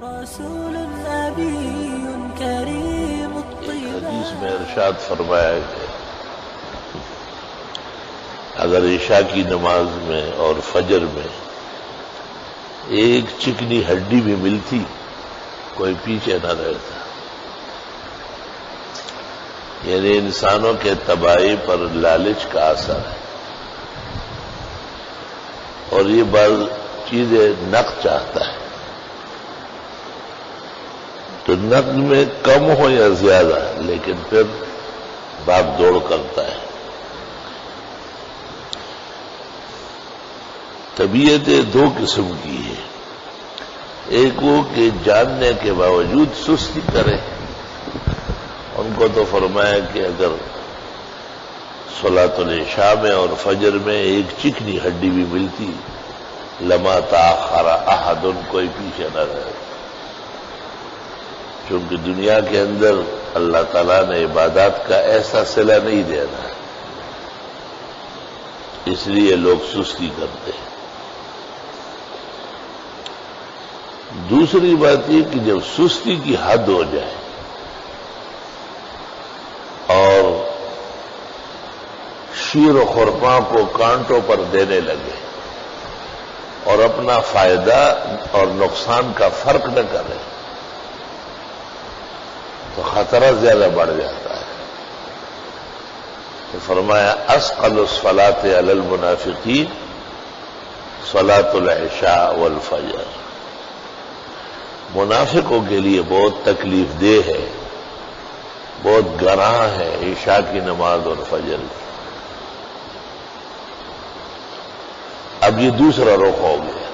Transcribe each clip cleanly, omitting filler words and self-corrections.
رسول نبی کریم الطیبہ۔ حدیث میں ارشاد فرمایا کہ اگر عشاء کی نماز میں اور فجر میں ایک چکنی ہڈی بھی ملتی کوئی پیچھے نہ رہتا، یعنی انسانوں کے تباہی پر لالچ کا اثر ہے، اور یہ بعض چیزیں نقد چاہتا ہے، تو نقد میں کم ہو یا زیادہ لیکن پھر بھاگ دوڑ کرتا ہے۔ طبیعتیں دو قسم کی ہے، ایک وہ کہ جاننے کے باوجود سستی کرے، ان کو تو فرمایا کہ اگر صلاۃ العشاء میں اور فجر میں ایک چکنی ہڈی بھی ملتی لما تاخر احد، کوئی پیچھے نہ رہے، چونکہ دنیا کے اندر اللہ تعالیٰ نے عبادات کا ایسا صلہ نہیں دینا، اس لیے لوگ سستی کرتے ہیں۔ دوسری بات یہ کہ جب سستی کی حد ہو جائے اور شیر و خرما کو کانٹوں پر دینے لگے اور اپنا فائدہ اور نقصان کا فرق نہ کرے تو خطرہ زیادہ بڑھ جاتا ہے۔ تو فرمایا اثقل الصلاۃ علی المنافقین صلاۃ العشاء والفجر، منافقوں کے لیے بہت تکلیف دہ ہے، بہت گراں ہے عشاء کی نماز اور فجر کی۔ اب یہ دوسرا رخ ہو گیا،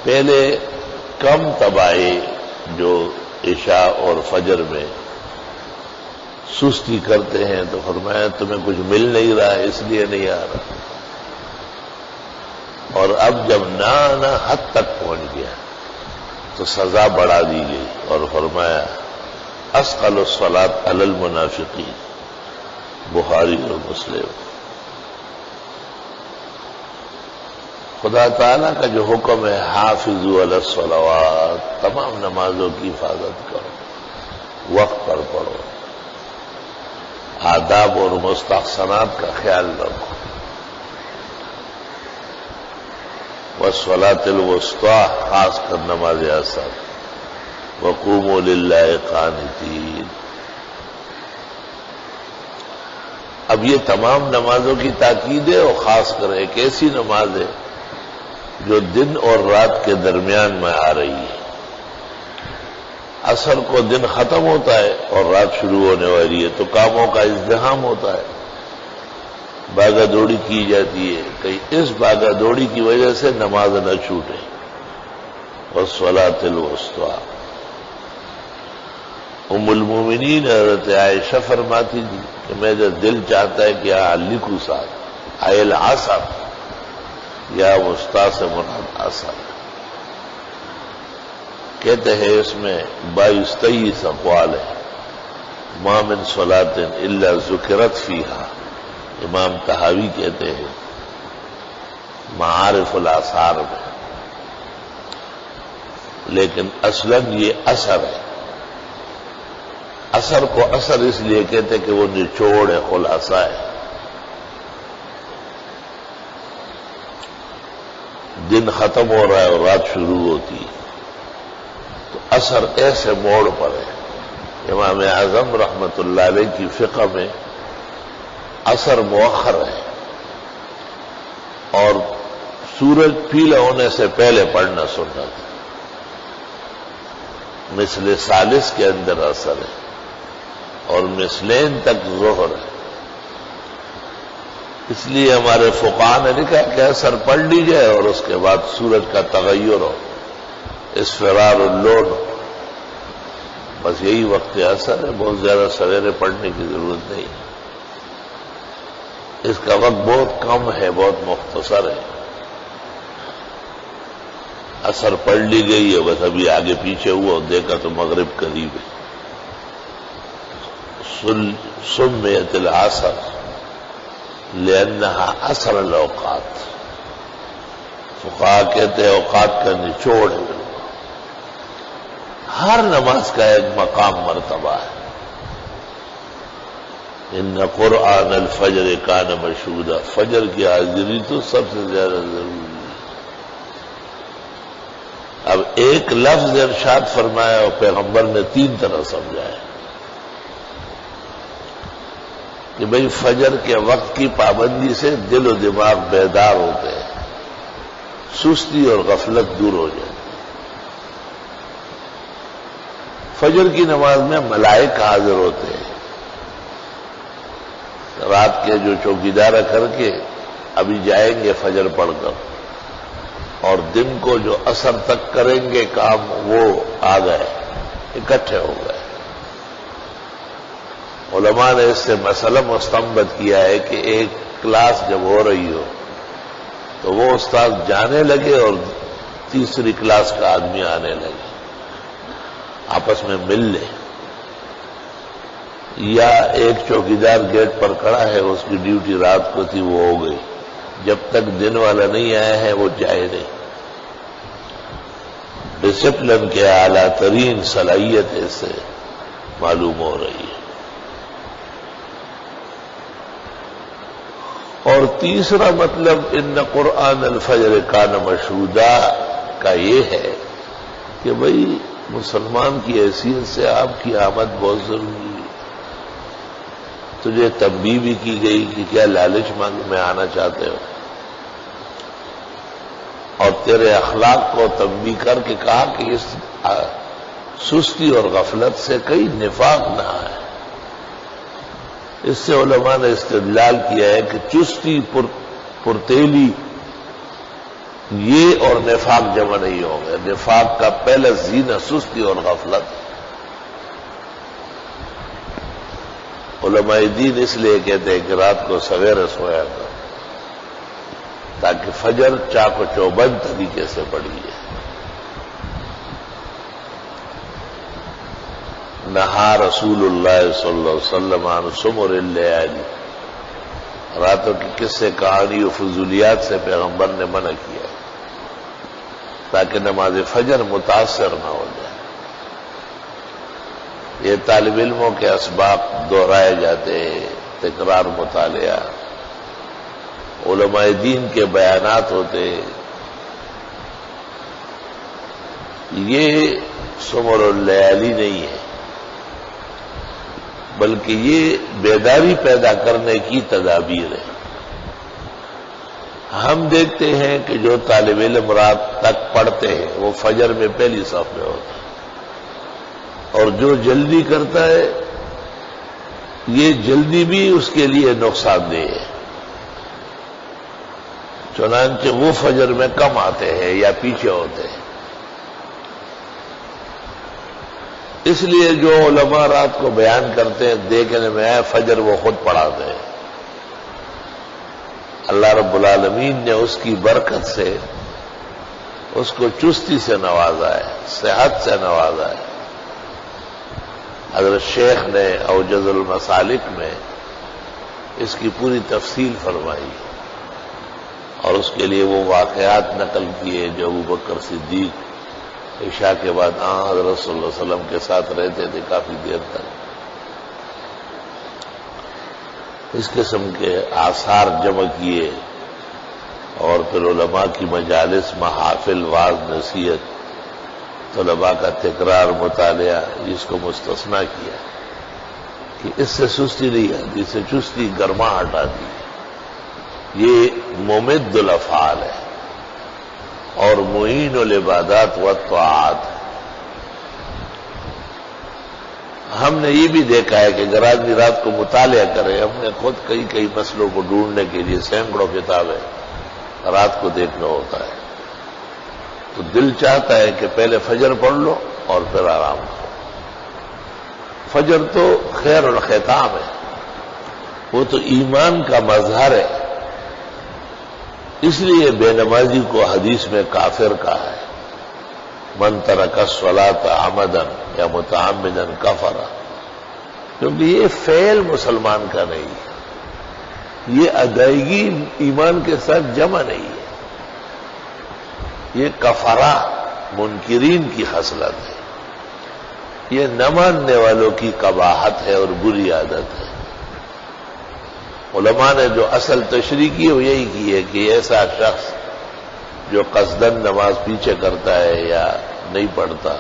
پہلے کم تباہی جو عشاء اور فجر میں سستی کرتے ہیں تو فرمایا تمہیں کچھ مل نہیں رہا اس لیے نہیں آ رہا، اور اب جب نہ حد تک پہنچ گیا تو سزا بڑھا دی گئی، اور فرمایا اثقل الصلاۃ علی المنافقین، بخاری اور مسلم۔ خدا تعالیٰ کا جو حکم ہے حافظوا علی الصلوات، تمام نمازوں کی حفاظت کرو، وقت پر پڑھو، آداب اور مستحسنات کا خیال رکھو، والصلاۃ الوسطیٰ، خاص کر نماز عصر، وقوموا للہ قانتین۔ اب یہ تمام نمازوں کی تاکید ہے، اور خاص کر ایک ایسی نماز ہے جو دن اور رات کے درمیان میں آ رہی ہے۔ عصر کو دن ختم ہوتا ہے اور رات شروع ہونے والی ہے تو کاموں کا ازدحام ہوتا ہے، بھاگا دوڑی کی جاتی ہے، کہیں اس بھاگا دوڑی کی وجہ سے نماز نہ چھوٹے۔ والصلاۃ الوسطیٰ، ام المومنین حضرت عائشہ فرماتی تھی کہ میرا دل چاہتا ہے کہ لکھوں ساتھ آئے العصر، یا وسطیٰ سے مراد عصر، کہتے ہیں اس میں 22-23 اقوال ہے، ما من صلاۃ الا ذکرت فیہا، امام طحاوی کہتے ہیں معارف الاثار میں، لیکن اصلاً یہ اثر ہے۔ اثر کو اثر اس لیے کہتے کہ وہ نچوڑ ہے، خلاصہ ہے۔ دن ختم ہو رہا ہے اور رات شروع ہوتی ہے تو اثر ایسے موڑ پر ہے۔ امام اعظم رحمت اللہ علیہ کی فقہ میں اثر مؤخر ہے، اور سورج پیلا ہونے سے پہلے پڑھنا سنت ہے، مثل ثالث کے اندر اثر ہے، اور مثلین تک ظہر ہے۔ اس لیے ہمارے فقہاء نے لکھا کہ اثر پڑھ لی جائے اور اس کے بعد سورج کا تغیر ہو، اصفرار اللون ہو، بس یہی وقت اثر ہے، بہت زیادہ سویرے پڑھنے کی ضرورت نہیں ہے، اس کا وقت بہت کم ہے، بہت مختصر ہے۔ اثر پڑھ لی گئی ہے، بس ابھی آگے پیچھے ہوا، دیکھا تو مغرب قریب ہے۔ سمیت العصر لأنہا اثر الاوقات، فقہاء کہتے ہیں اوقات کا نچوڑ ہے، ہر نماز کا ایک مقام مرتبہ ہے. ان قرآن الفجر کان مشہودا، فجر کی حاضری تو سب سے زیادہ ضروری ہے. اب ایک لفظ ارشاد فرمایا اور پیغمبر نے 3 طرح سمجھایا کہ بھئی فجر کے وقت کی پابندی سے دل و دماغ بیدار ہوتے ہیں، سستی اور غفلت دور ہو جاتی. فجر کی نماز میں ملائک حاضر ہوتے ہیں. رات کے جو چوکیدار کر کے ابھی جائیں گے فجر پڑھ کر، اور دن کو جو عصر تک کریں گے کام، وہ آ گئے، اکٹھے ہو گئے. علماء نے اس سے مسئلہ مستنبط کیا ہے کہ ایک کلاس جب ہو رہی ہو تو وہ استاد جانے لگے اور تیسری کلاس کا آدمی آنے لگے، آپس میں مل لے. یا ایک چوکیدار گیٹ پر کھڑا ہے، اس کی ڈیوٹی رات کو تھی، وہ ہو گئی، جب تک دن والا نہیں آیا ہے وہ جائے نہیں. ڈسپلن کے اعلیٰ ترین صلاحیت اس سے معلوم ہو رہی ہے. اور تیسرا مطلب ان قرآن الفجر کان مشہودا کا یہ ہے کہ بھئی مسلمان کی حیثیت سے آپ کی آمد بہت ضروری ہے. تجھے تنبیہ بھی کی گئی کہ کیا لالچ میں آنا چاہتے ہو، اور تیرے اخلاق کو تنبیہ کر کے کہا کہ اس سستی اور غفلت سے کئی نفاق نہ آئے. اس سے علماء نے استدلال کیا ہے کہ چستی پرتیلی یہ اور نفاق جمع نہیں ہوں گے. نفاق کا پہلا زینہ سستی اور غفلت. علماء دین اس لیے کہتے ہیں کہ رات کو سویرے سویا کر تاکہ فجر چاق و چوبند طریقے سے پڑی ہے. نہا رسول اللہ صلی اللہ علیہ وسلم عن سمر اللیالی، راتوں کی قصے کہانی و فضولیات سے پیغمبر نے منع کیا تاکہ نماز فجر متاثر نہ ہو جائے. یہ طالب علموں کے اسباق دہرائے جاتے ہیں، تکرار مطالعہ، علماء دین کے بیانات ہوتے ہیں. یہ سمر اللیالی نہیں ہے، بلکہ یہ بیداری پیدا کرنے کی تدابیر ہے. ہم دیکھتے ہیں کہ جو طالب علم رات تک پڑھتے ہیں وہ فجر میں پہلی صف میں ہوتا ہے، اور جو جلدی کرتا ہے یہ جلدی بھی اس کے لیے نقصان دہ ہے. چنانچہ وہ فجر میں کم آتے ہیں یا پیچھے ہوتے ہیں. اس لیے جو علماء رات کو بیان کرتے ہیں دیکھنے میں آئے فجر وہ خود پڑھاتے ہیں. اللہ رب العالمین نے اس کی برکت سے اس کو چستی سے نوازا ہے، صحت سے نوازا ہے. حضرت شیخ نے اوجز المسالک میں اس کی پوری تفصیل فرمائی اور اس کے لیے وہ واقعات نقل کیے جو ابوبکر صدیق عشاء کے بعد حضرت صلی اللہ علیہ وسلم کے ساتھ رہتے تھے کافی دیر تک. اس قسم کے آثار جمع کیے اور پھر علماء کی مجالس، محافل، واعظ، نصیحت، طلباء کا تکرار، مطالعہ، اس کو مستثنا کیا کہ اس سے سستی نہیں آتی، اس سے چستی گرماہٹ آتی ہے. یہ ممد الافعال ہے اور معین العبادات والطاعات. ہم نے یہ بھی دیکھا ہے کہ اگر آدمی رات کو مطالعہ کرے، ہم نے خود کئی مسئلوں کو ڈھونڈنے کے لیے سینکڑوں کتابیں رات کو دیکھنا ہوتا ہے، تو دل چاہتا ہے کہ پہلے فجر پڑھ لو اور پھر آرام کرو. فجر تو خیر الختام ہے، وہ تو ایمان کا مظہر ہے. اس لیے بے نمازی کو حدیث میں کافر کہا ہے. من ترک الصلاۃ عمدا یا متعمدا کفر، کیونکہ یہ فعل مسلمان کا نہیں ہے، یہ ادائیگی ایمان کے ساتھ جمع نہیں ہے، یہ کفرہ منکرین کی خصلت ہے. یہ نہ ماننے والوں کی قباحت ہے اور بری عادت ہے۔ علماء نے جو اصل تشریح کی ہے وہ یہی کی ہے کہ ایسا شخص جو قصدن نماز پیچھے کرتا ہے یا نہیں پڑھتا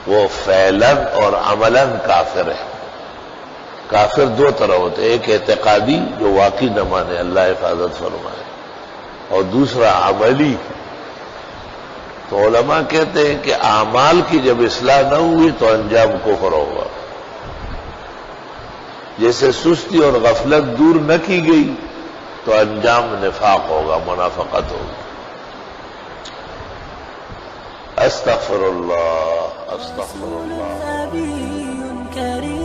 وہ فعلاً اور عملاً کافر ہے۔ کافر دو طرح ہوتے ہیں، ایک اعتقادی جو واقعی نہ مانے، اللہ حفاظت فرمائے، اور دوسرا عملی۔ تو علماء کہتے ہیں کہ اعمال کی جب اصلاح نہ ہوئی تو انجام کفر ہوگا۔ جیسے سستی اور غفلت دور نہ کی گئی تو انجام نفاق ہوگا، منافقت ہوگی۔ استغفر اللہ استغفر اللہ۔ نبي كريم